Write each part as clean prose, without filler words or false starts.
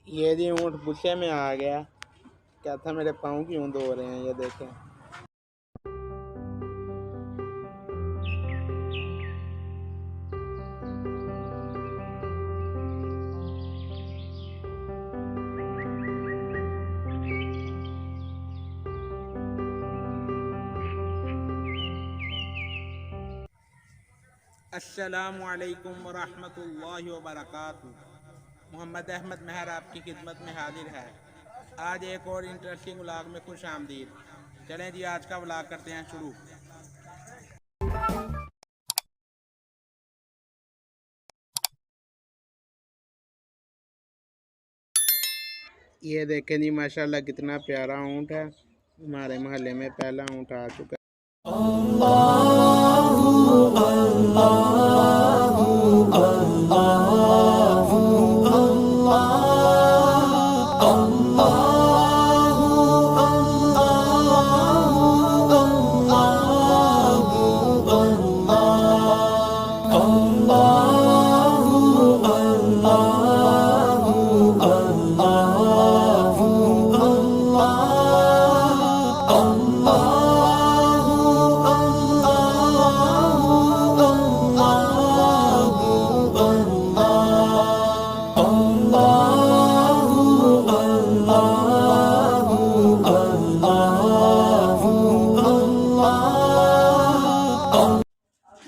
ये जी ऊँट गुस्से में आ गया, क्या था मेरे पाँव क्यों धो रहे हैं, ये देखें। अस्सलामु अलैकुम वरहमतुल्लाहि वबरकातुहू। मोहम्मद अहमद मेहर आपकी खिदमत में हाजिर है। आज एक और इंटरेस्टिंग व्लॉग में खुश आमदीद। चलें जी, आज का व्लॉग करते हैं शुरू। ये देखें जी, माशाल्लाह कितना प्यारा ऊँट है। हमारे मोहल्ले में पहला ऊँट आ चुका है।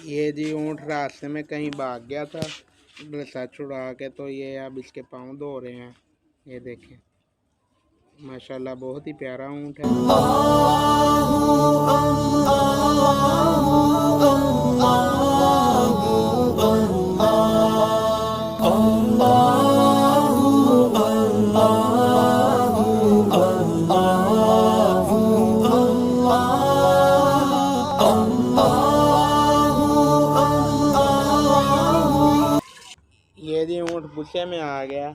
ये जी ऊँट रास्ते में कहीं भाग गया था रस्सा छुड़ा के, तो ये अब इसके पाँव धो रहे हैं। ये देखें, माशाल्लाह बहुत ही प्यारा ऊँट है। ये जी ऊँट गुस्से में आ गया,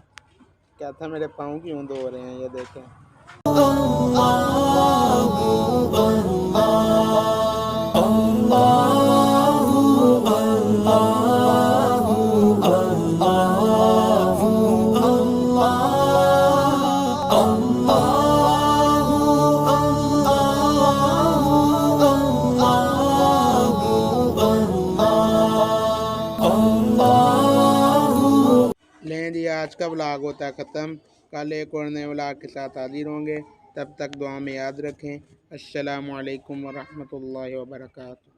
क्या था मेरे पाँव क्यों धो रहे हैं, ये देखें। लें जी, आज का व्लॉग होता है ख़त्म। कल एक और नए व्लॉग के साथ हाजिर होंगे। तब तक दुआ में याद रखें। अस्सलामु अलैकुम वरहमतुल्लाहि वबरकातुहू।